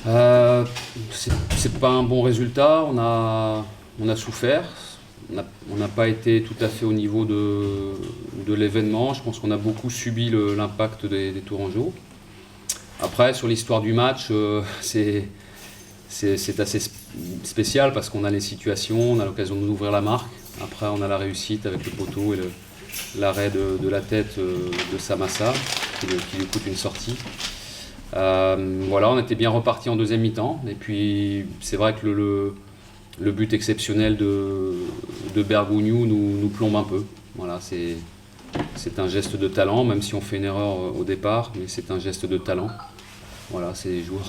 C'est pas un bon résultat, on a souffert, on n'a pas été tout à fait au niveau de l'événement. Je pense qu'on a beaucoup subi l'impact des Tourangeaux. Après, sur l'histoire du match, c'est assez spécial parce qu'on a les situations, on a l'occasion d'ouvrir la marque. Après, on a la réussite avec le poteau et l'arrêt de la tête de Samassa qui lui coûte une sortie. Voilà, on était bien reparti en deuxième mi-temps. Et puis, c'est vrai que le but exceptionnel de Bergogneau nous plombe un peu. Voilà, c'est un geste de talent, même si on fait une erreur au départ, mais c'est un geste de talent. Voilà, c'est les joueurs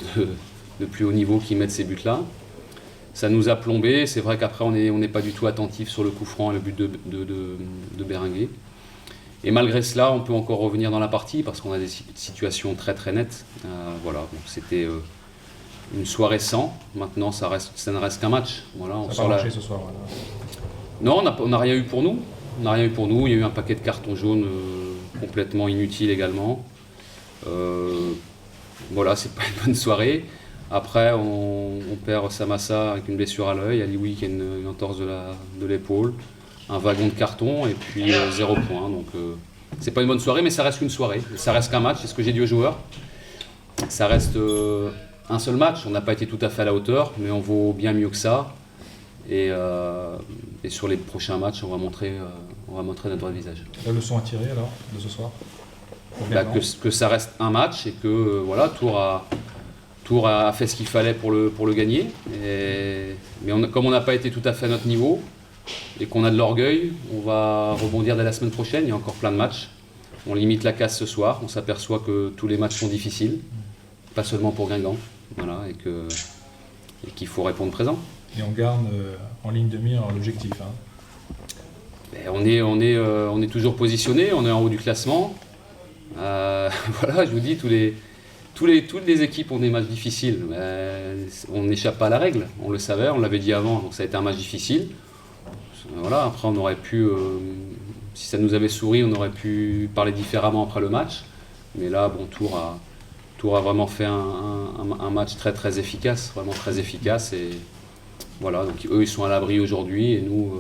de plus haut niveau qui mettent ces buts-là. Ça nous a plombé. C'est vrai qu'après, on n'est pas du tout attentif sur le coup franc et le but de Berenguer. Et malgré cela, on peut encore revenir dans la partie parce qu'on a des situations très très nettes. Voilà, donc c'était une soirée sans. Maintenant, ça ne reste qu'un match. Voilà, ça n'a pas marché ce soir. Voilà. Non, on n'a rien eu pour nous. On n'a rien eu pour nous. Il y a eu un paquet de cartons jaunes complètement inutiles également. Voilà, c'est pas une bonne soirée. Après, on perd Samassa avec une blessure à l'œil, Alioui qui a une entorse de l'épaule, un wagon de carton et puis 0 point. Donc c'est pas une bonne soirée, mais ça reste qu'une soirée. Ça reste qu'un match, c'est ce que j'ai dit aux joueurs. Ça reste un seul match. On n'a pas été tout à fait à la hauteur, mais on vaut bien mieux que ça. Et sur les prochains matchs, on va montrer notre vrai visage. La leçon à tirer alors de ce soir que ça reste un match et que voilà, Tours a fait ce qu'il fallait pour le gagner. Mais comme on n'a pas été tout à fait à notre niveau et qu'on a de l'orgueil, on va rebondir dès la semaine prochaine. Il y a encore plein de matchs. On limite la casse ce soir. On s'aperçoit que tous les matchs sont difficiles, pas seulement pour Guingamp. Voilà, et qu'il faut répondre présent. Et on garde en ligne de mire l'objectif. On est toujours positionné, on est en haut du classement. Voilà, je vous dis, toutes les équipes ont des matchs difficiles. On n'échappe pas à la règle, on le savait, on l'avait dit avant, donc ça a été un match difficile. Voilà, après on aurait pu, si ça nous avait souri, on aurait pu parler différemment après le match. Mais là, bon, Tours a vraiment fait un match très très efficace, vraiment très efficace. Et voilà, donc eux ils sont à l'abri aujourd'hui et nous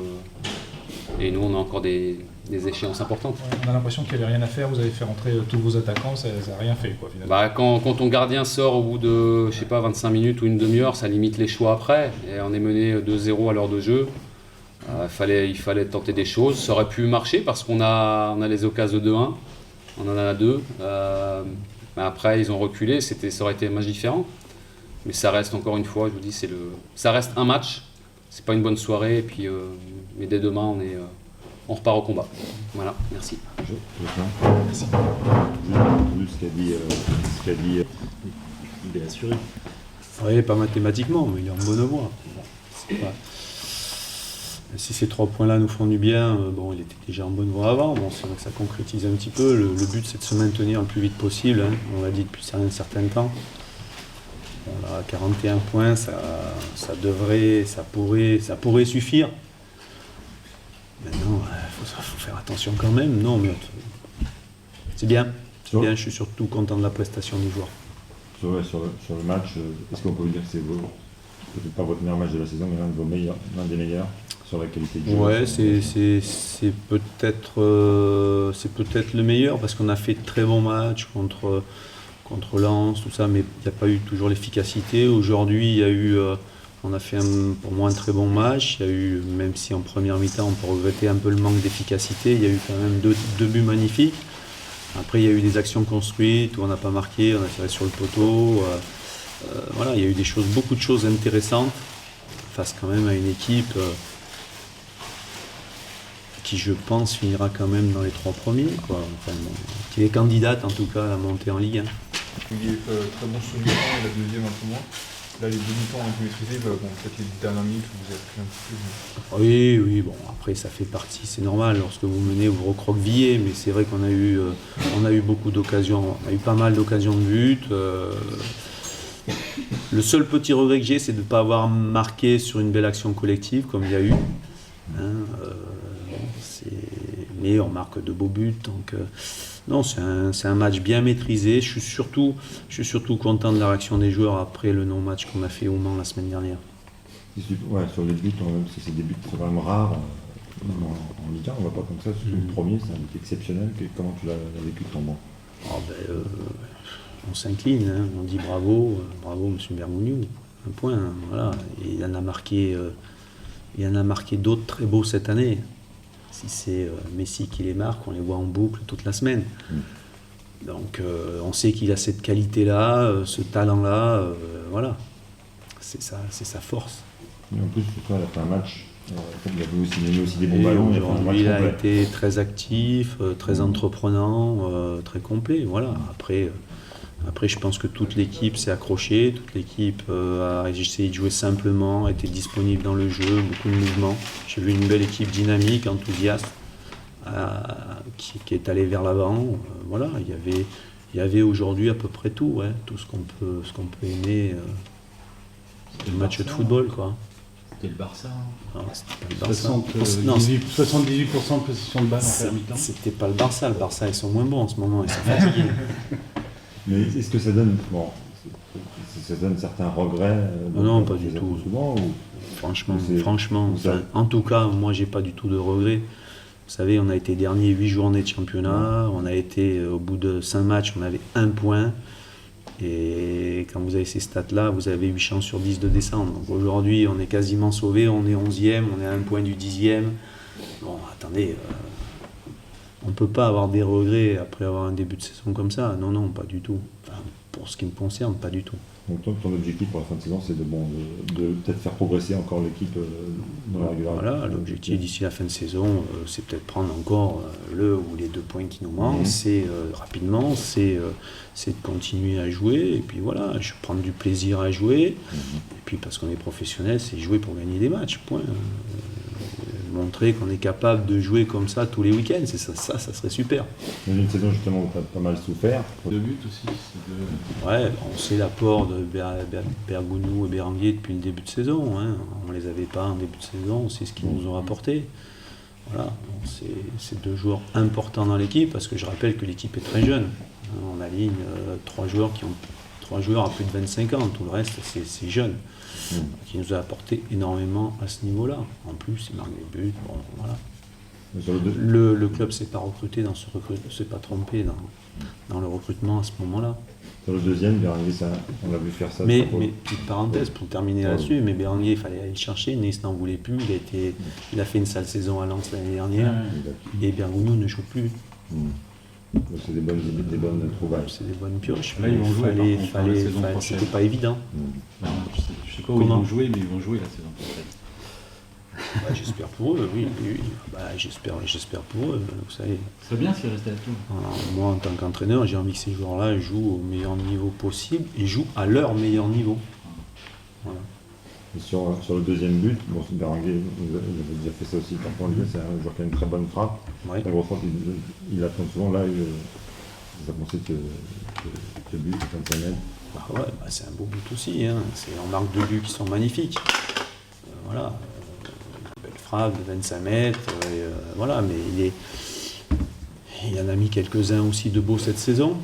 on a encore des échéances importantes. On a l'impression qu'il n'y avait rien à faire, vous avez fait rentrer tous vos attaquants, ça n'a rien fait quoi finalement. Quand ton gardien sort au bout de 25 minutes ou une demi-heure, ça limite les choix après. Et on est mené 2-0 à l'heure de jeu. Il fallait tenter des choses. Ça aurait pu marcher parce qu'on a les occasions de 2-1. On en a 2. Mais après ils ont reculé, ça aurait été un match différent. Mais ça reste encore une fois, je vous dis, ça reste un match. C'est pas une bonne soirée. Et puis, mais dès demain, on repart au combat. Voilà, merci. Merci. J'ai entendu ce qu'a dit. Il est assuré. Oui, pas mathématiquement, mais il est en bonne voie. Si ces 3 points-là nous font du bien, il était déjà en bonne voie avant. Bon, c'est vrai que ça concrétise un petit peu. Le but, c'est de se maintenir le plus vite possible. On l'a dit depuis un certain temps. Voilà, 41 points, ça pourrait suffire. Maintenant, il faut faire attention quand même. Non, mais c'est bien. Je suis surtout content de la prestation du joueur. Sur le match, est-ce qu'on peut vous dire que c'est peut-être pas votre meilleur match de la saison, mais l'un des meilleurs sur la qualité du jeu? Ouais, c'est peut-être le meilleur parce qu'on a fait de très bons matchs contre Lens, tout ça, mais il n'y a pas eu toujours l'efficacité. Aujourd'hui, on a fait pour moi un très bon match. Il y a eu, même si en première mi-temps on peut regretter un peu le manque d'efficacité, il y a eu quand même deux buts magnifiques. Après, il y a eu des actions construites où on n'a pas marqué, on a tiré sur le poteau. Voilà, il y a eu beaucoup de choses intéressantes face quand même à une équipe qui, je pense, finira quand même dans les 3 premiers, quoi. Enfin, qui est candidate en tout cas à la montée en Ligue 1. Il y a eu très bon second temps et la deuxième un peu moins. Là, les demi-temps ont été maîtrisés, peut-être les dernières minutes où vous avez pris un peu plus. Oui, bon, après ça fait partie, c'est normal, lorsque vous menez, vous recroquevillez, mais c'est vrai qu'on a eu beaucoup d'occasions, on a eu pas mal d'occasions de but. Le seul petit regret que j'ai, c'est de ne pas avoir marqué sur une belle action collective, comme il y a eu. Mais on marque de beaux buts, donc Non, c'est un match bien maîtrisé. Je suis surtout content de la réaction des joueurs après le non-match qu'on a fait au Mans la semaine dernière. Ouais, sur les buts, même si c'est des buts c'est vraiment rares en Ligue 1, on ne va pas comme ça. Sur le premier, c'est un but exceptionnel. Comment tu l'as vécu ton banc? On s'incline, hein, on dit bravo, bravo M. Bergogneau, un point. Hein, voilà. Et il en a marqué d'autres très beaux cette année. Si c'est Messi qui les marque, on les voit en boucle toute la semaine. Donc on sait qu'il a cette qualité-là, ce talent-là, voilà. C'est sa force. Et en plus, toi, il a fait un match. Il a mené aussi des bons ballons. Il a été très actif, très entreprenant, très complet. Voilà. Après, je pense que toute l'équipe s'est accrochée, toute l'équipe a essayé de jouer simplement, a été disponible dans le jeu, beaucoup de mouvements. J'ai vu une belle équipe dynamique, enthousiaste, qui est allée vers l'avant. Voilà, il y avait aujourd'hui à peu près tout, ouais, tout ce qu'on peut aimer du match de football, quoi. C'était le Barça. Non, c'était pas le Barça. 78% de possession de balle en première mi-temps. C'était pas le Barça. Le Barça, ils sont moins bons en ce moment, ils sont fatigués. Mais est-ce que ça donne, certains regrets Non, pas du tout. Souvent, ou... Franchement, en tout cas, moi, j'ai pas du tout de regrets. Vous savez, on a été dernier 8 journées de championnat. On a été, au bout de 5 matchs, on avait 1 point. Et quand vous avez ces stats-là, vous avez 8 chances sur 10 de descendre. Donc aujourd'hui, on est quasiment sauvé, on est 11e, on est à 1 point du 10e. Bon, attendez, on ne peut pas avoir des regrets après avoir un début de saison comme ça. Non, pas du tout. Enfin, pour ce qui me concerne, pas du tout. Donc ton objectif pour la fin de saison, c'est de peut-être faire progresser encore l'équipe dans la régularité. Voilà, l'objectif d'ici la fin de saison, c'est peut-être prendre encore le ou les 2 points qui nous manquent. C'est rapidement, c'est de continuer à jouer. Et puis voilà, je prends du plaisir à jouer. Et puis parce qu'on est professionnel, c'est jouer pour gagner des matchs. Point. Montrer qu'on est capable de jouer comme ça tous les week-ends, c'est ça serait super. Dans une saison justement où tu as pas mal souffert. 2 buts aussi. Ouais, on sait l'apport de Bergogneau et Berenguer depuis le début de saison. Hein. On ne les avait pas en début de saison, on sait ce qu'ils nous ont apporté. Voilà, c'est 2 joueurs importants dans l'équipe, parce que je rappelle que l'équipe est très jeune. On aligne 3 joueurs à plus de 25 ans, tout le reste c'est jeune. Qui nous a apporté énormément à ce niveau-là. En plus, il marque des buts. Bon, voilà. Le club ne s'est pas recruté s'est pas trompé dans le recrutement à ce moment-là. Sur le deuxième, Berenguer, on l'a vu faire ça. Mais petite parenthèse pour terminer là-dessus, mais Berenguer, il fallait aller le chercher. Nice n'en voulait plus. Il a fait une sale saison à Lens l'année dernière. Et Bergogneau ne joue plus. C'est des bonnes trouvailles. C'est des bonnes pioches. Là, ils vont jouer. C'était pas évident. Je sais pas où ils vont jouer, mais ils vont jouer la saison prochaine. J'espère pour eux, oui. J'espère pour eux, vous savez. C'est bien s'ils restaient à tout. Moi, en tant qu'entraîneur, j'ai envie que ces joueurs-là jouent au meilleur niveau possible et jouent à leur meilleur niveau. Voilà. Et sur le deuxième but, Berenguer, vous avez déjà fait ça aussi, parfois, c'est un joueur qui a une très bonne frappe. Ouais. La grosse frappe, il attend souvent, là, ça pensait que ce but, c'est 25 mètres. C'est un beau but aussi, hein. On marque 2 buts qui sont magnifiques. Voilà. Une belle frappe de 25 mètres, voilà, mais il en a mis quelques-uns aussi de beaux cette saison.